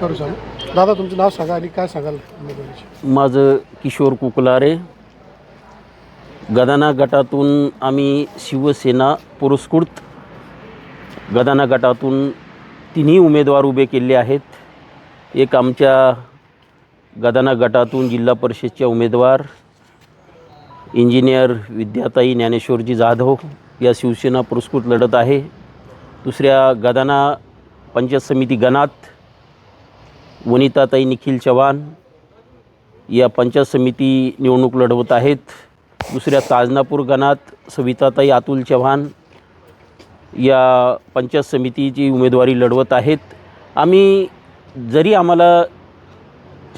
करू सांगू. दादा तुमचं नाव सांगा आणि काय सांगाल उमेदवारीचे. माझं किशोर कुकलारे. गदाना गटातून आम्ही शिवसेना पुरस्कृत गदाना गटातून तिन्ही उमेदवार उभे केले आहेत. एक आमच्या गदाना गटातून जिल्हा परिषदच्या उमेदवार इंजिनियर विद्याताई ज्ञानेश्वरजी जाधव या शिवसेना पुरस्कृत लढत आहे. दुसऱ्या गदाना पंचायत समिती गणात वनिताताई निखिल चव्हाण या पंचायत समिती निवडणूक लढवत आहेत. दुसऱ्या ताजनापूर गणात सविताताई अतुल चव्हाण या पंचायत समितीची उमेदवारी लढवत आहेत. आम्ही जरी आम्हाला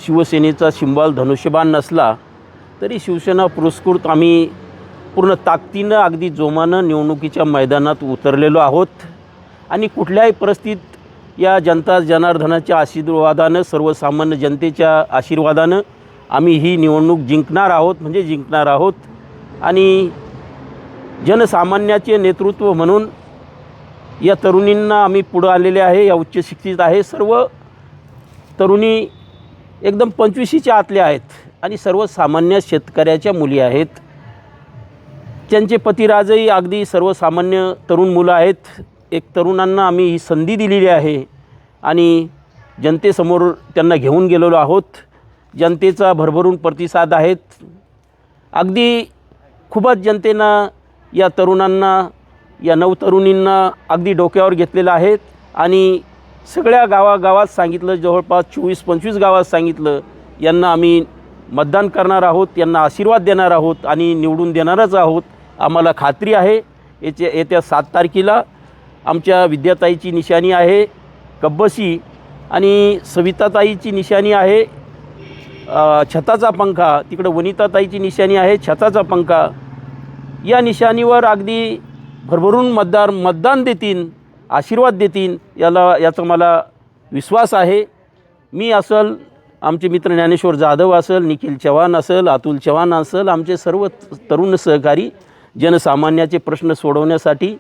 शिवसेनेचा सिंबॉल धनुष्यबाण नसला तरी शिवसेना पुरस्कृत आम्ही पूर्ण ताकदीनं अगदी जोमानं निवडणुकीच्या मैदानात उतरलेलो आहोत आणि कुठल्याही परिस्थितीत या जनता जनार्दनाच्या आशीर्वादानं सर्वसामान्य जनतेच्या आशीर्वादानं आम्ही ही निवडणूक जिंकणार आहोत म्हणजे जिंकणार आहोत. आणि जनसामान्याचे नेतृत्व म्हणून या तरुणींना आम्ही पुढं आलेले आहे. या उच्च शिक्षित आहे. सर्व तरुणी एकदम 25च्या आतल्या आहेत आणि सर्वसामान्य शेतकऱ्याच्या मुली आहेत. त्यांचे पतिराजही अगदी सर्वसामान्य तरुण मुलं आहेत. एक तरुणांना आम्ही ही संधी दिलेली आहे आणि जनतेसमोर त्यांना घेऊन गेलेलो आहोत. जनतेचा भरभरून प्रतिसाद आहेत. अगदी खूपच जनतेनं या तरुणांना या नवतरुणींना अगदी डोक्यावर घेतलेलं आहेत आणि सगळ्या गावागावात सांगितलं, जवळपास 24-25 गावात सांगितलं, यांना आम्ही मतदान करणार आहोत, यांना आशीर्वाद देणार आहोत आणि निवडून देणारच आहोत. आम्हाला खात्री आहे येत्या 7 तारखेला आमच्या विद्याताईची निशाणी आहे कब्बशी आणि सविताताईची निशाणी आहे छताचा पंखा. तिकडं वनिताताईची निशाणी आहे छताचा पंखा. या निशाणीवर अगदी भरभरून मतदान देतील, आशीर्वाद देतील याचा मला विश्वास आहे. मी असेल, आमचे मित्र ज्ञानेश्वर जाधव असेल, निखिल चव्हाण असेल, अतुल चव्हाण असेल, आमचे सर्व तरुण सहकारी जनसामान्याचे प्रश्न सोडवण्यासाठी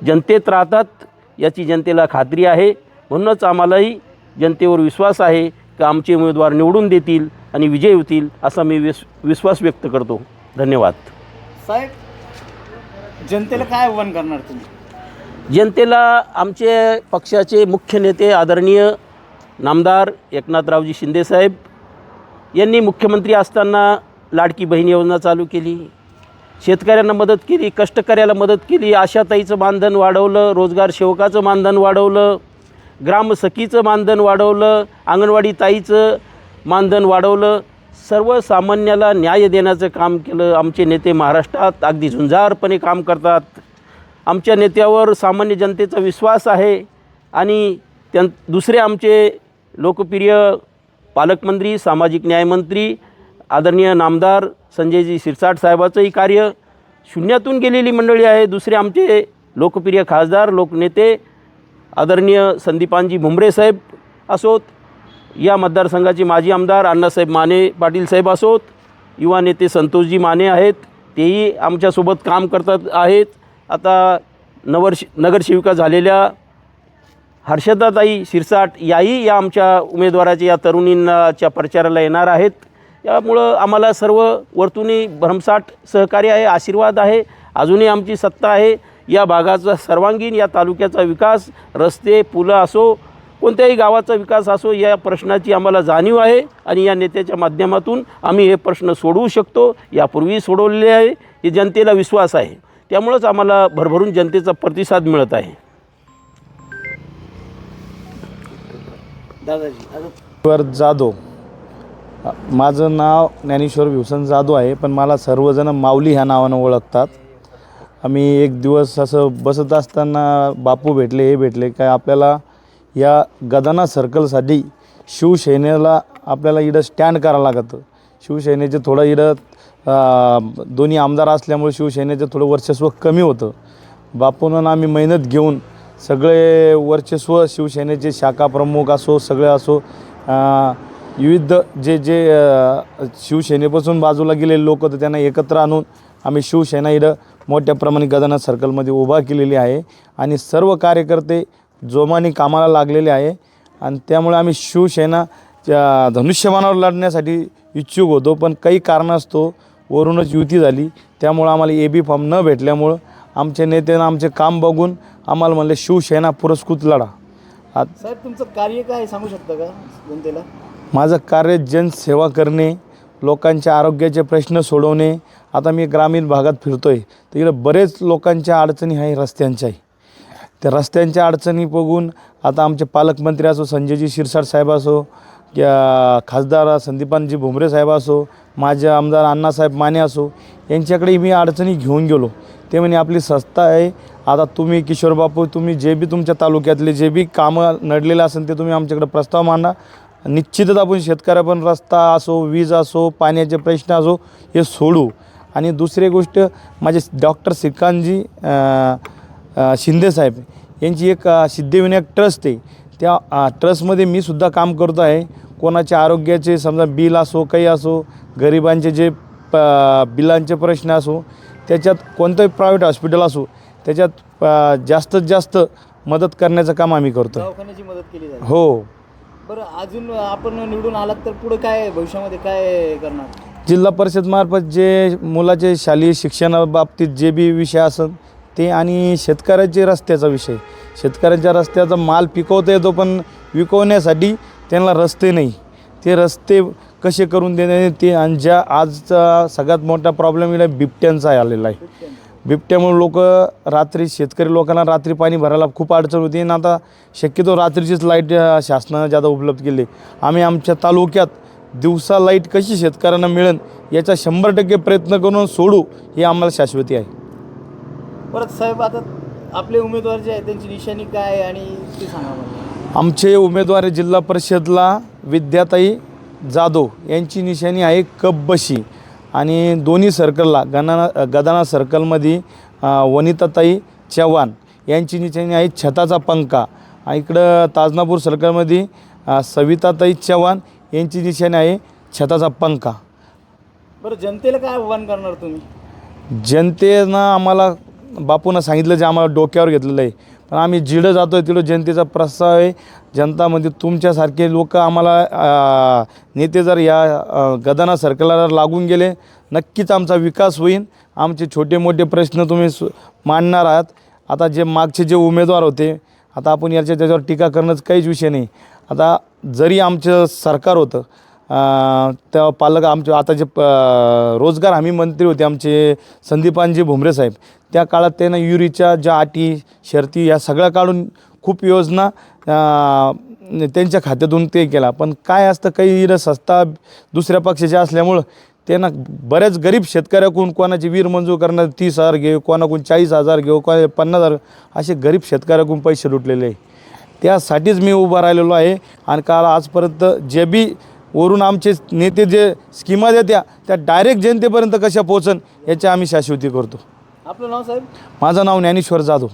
जनतेत राहतात याची जनतेला खात्री आहे. म्हणूनच आम्हालाही जनतेवर विश्वास आहे की आमचे उमेदवार निवडून देतील आणि विजयी होतील असा मी विश्वास व्यक्त करतो. धन्यवाद. साहेब, जनतेला काय आव्हान करणार तुम्ही? जनतेला आमचे पक्षाचे मुख्य नेते आदरणीय नामदार एकनाथरावजी शिंदेसाहेब यांनी मुख्यमंत्री असताना लाडकी बहीण योजना चालू केली, शेतकऱ्यांना मदत केली, कष्टकऱ्याला मदत केली, आशाताईचं मानधन वाढवलं, रोजगार सेवकाचं मानधन वाढवलं, ग्रामसखीचं मानधन वाढवलं, अंगणवाडी ताईचं मानधन वाढवलं, सर्वसामान्याला न्याय देण्याचं काम केलं. आमचे नेते महाराष्ट्रात अगदी झुंजारपणे काम करतात. आमच्या नेत्यावर सामान्य जनतेचा विश्वास आहे. आणि दुसरे आमचे लोकप्रिय पालकमंत्री, सामाजिक न्यायमंत्री आदरणीय नामदार संजयजी शिरसाट साहेबाचंही कार्य शून्यातून गेलेली मंडळी आहे. दुसरे आमचे लोकप्रिय खासदार लोकनेते आदरणीय संदीपानजी भुमरे साहेब असोत, या मतदारसंघाचे माजी आमदार अण्णासाहेब माने पाटील साहेब असोत, युवा नेते संतोषजी माने आहेत, तेही आमच्यासोबत काम करतात आहेत. आता नगरसेविका झालेल्या हर्षदाताई शिरसाट याही या आमच्या उमेदवाराच्या या तरुणींच्या प्रचाराला येणार आहेत. त्यामुळं आम्हाला सर्व वरतूनही भरमसाठ सहकार्य आहे, आशीर्वाद आहे. अजूनही आमची सत्ता आहे. या भागाचा सर्वांगीण, या तालुक्याचा विकास, रस्ते पुलं असो, कोणत्याही गावाचा विकास असो, या प्रश्नाची आम्हाला जाणीव आहे आणि या नेत्याच्या माध्यमातून आम्ही हे प्रश्न सोडवू शकतो. यापूर्वी सोडवलेले आहे. हे जनतेला विश्वास आहे. त्यामुळंच आम्हाला भरभरून जनतेचा प्रतिसाद मिळत आहे. दादाजी जाधव, माझं नाव ज्ञानेश्वर भिवसन जाधव आहे, पण मला सर्वजण माऊली ह्या नावानं ओळखतात. आम्ही एक दिवस असं बसत असताना बापू भेटले, हे भेटले काय आपल्याला या गदाना सर्कलसाठी शिवसेनेला आपल्याला इकडं स्टँड करावं लागतं. शिवसेनेचे थोडं इकडं दोन्ही आमदार असल्यामुळे शिवसेनेचं थोडं वर्चस्व कमी होतं. बापूंना आम्ही मेहनत घेऊन सगळे वर्चस्व शिवसेनेचे शाखा प्रमुख असो, सगळे असो, विविध जे शिवसेनेपासून बाजूला गेलेले लोक होते त्यांना एकत्र आणून आम्ही शिवसेना इथं मोठ्या प्रमाणात गदाना सर्कलमध्ये उभा केलेली आहे आणि सर्व कार्यकर्ते जोमाने कामाला लागलेले आहे. आणि त्यामुळे आम्ही शिवसेना धनुष्यबाणावर लढण्यासाठी इच्छुक होतो, पण काही कारणास्तव वरूनच युती झाली. त्यामुळं आम्हाला AB फॉर्म न भेटल्यामुळं आमच्या नेत्यानं आमचे काम बघून आम्हाला म्हणले शिवसेना पुरस्कृत लढा. साहेब तुमचं कार्य काय सांगू शकता का जनतेला? माझं कार्य जनसेवा करणे, लोकांच्या आरोग्याचे प्रश्न सोडवणे. आता मी ग्रामीण भागात फिरतो आहे, तर इकडे बरेच लोकांच्या अडचणी आहे रस्त्यांच्या. त्या रस्त्यांच्या अडचणी बघून आता आमचे पालकमंत्री असो, संजयजी शिरसाट साहेब असो, या खासदार संदीपानजी भुमरे साहेब असो, माझे आमदार अण्णासाहेब माने असो, यांच्याकडे मी अडचणी घेऊन गेलो. ते म्हणे आपली संस्था आहे, आता तुम्ही किशोर बापू, तुम्ही जे बी तुमच्या तालुक्यातले जे बी कामं नडलेलं असेल ते तुम्ही आमच्याकडे प्रस्ताव मांडा. निश्चितच आपण शेतकऱ्या पण रस्ता असो, वीज असो, पाण्याचे प्रश्न असो हे सोडू. आणि दुसरी गोष्ट माझे डॉक्टर श्रीकांतजी शिंदेसाहेब यांची एक सिद्धिविनायक ट्रस्ट आहे, त्या ट्रस्टमध्ये मी सुद्धा काम करतो आहे. कोणाच्या आरोग्याचे समजा बिल असो, काही असो, गरिबांचे जे बिलांचे प्रश्न असो, त्याच्यात कोणतंही प्रायव्हेट हॉस्पिटल असो, त्याच्यात जास्तीत जास्त मदत करण्याचं काम आम्ही करतो. दवाखान्याची मदत केली जाते. हो. बरं, अजून आपण निवडून आलात तर पुढे काय भविष्यामध्ये काय करणार? जिल्हा परिषदमार्फत जे मुलाचे शालेय शिक्षणाबाबतीत जे बी विषय असत ते, आणि शेतकऱ्याचे रस्त्याचा विषय. शेतकऱ्यांच्या रस्त्याचा माल पिकवता येतो, पण विकवण्यासाठी त्यांना रस्ते नाही. ते रस्ते कसे करून देणे ते. आणि ज्या आजचा सगळ्यात मोठा प्रॉब्लेम इला बिबट्यांचा आलेला आहे. बिबट्यामुळे लोक रात्री, शेतकरी लोकांना रात्री पाणी भरायला खूप अडचण होती. आणि आता शक्यतो रात्रीचीच लाईट शासनानं ज्यादा उपलब्ध केली. आम्ही आमच्या तालुक्यात दिवसा लाईट कशी शेतकऱ्यांना मिळेल याचा 100% प्रयत्न करून सोडू, ही आम्हाला शाश्वती आहे. परत साहेब, आता आपले उमेदवार जे आहेत त्यांची निशाणी काय आहे आणि ते सांगा मला. आमचे उमेदवार जिल्हा परिषदला विद्याताई जाधव यांची निशाणी आहे कपबशी, आणि दोन्ही सर्कलला गदाना सर्कलमध्ये वनिताताई चव्हाण यांची निशाणी आहे छताचा पंखा. आणि इकडं ताजनापूर सर्कलमध्ये सविताताई चव्हाण यांची निशाणी आहे छताचा पंखा. बरं, जनतेला काय आव्हान करणार तुम्ही? जनतेनं आम्हाला बापूनं सांगितलं जे आम्हाला डोक्यावर घेतलेलं आहे, पण आम्ही जिडं जातो आहे तिथं जनतेचा प्रस्ताव आहे. जनतामध्ये तुमच्यासारखे लोक आम्हाला नेते जर या गदाना सर्कलला लागून गेले, नक्कीच आमचा विकास होईल. आमचे छोटे मोठे प्रश्न तुम्ही मांडणार आहात. आता जे मागचे जे उमेदवार होते, आता आपण त्याच्यावर टीका करणंच काहीच विषय नाही. आता जरी आमचं सरकार होतं, तेव्हा पालक आमचे आता जे रोजगार हमी मंत्री होते आमचे संदीपानजी भुमरे साहेब, त्या काळात त्यांना युरीच्या ज्या अटी शर्ती या सगळ्या काढून खूप योजना त्यांच्या खात्यातून ते केला. पण काय असतं, काही संस्था दुसऱ्या पक्षाच्या असल्यामुळं त्यांना बऱ्याच गरीब शेतकऱ्याकडून कोणाची वीर मंजूर करणार 30,000 घेऊ, कोणाकडून 40,000 घेऊ, कोणा 50,000, असे गरीब शेतकऱ्याकडून पैसे लुटलेले आहे. त्यासाठीच मी उभा राहिलेलो आहे. आणि काल आजपर्यंत जे बी वरून आमचे नेते जे स्कीमा देत्या त्या डायरेक्ट जनतेपर्यंत कशा पोहोचन याची आम्ही शाश्वती करतो. आपलं नाव साहेब? माझं नाव ज्ञानेश्वर जाधव.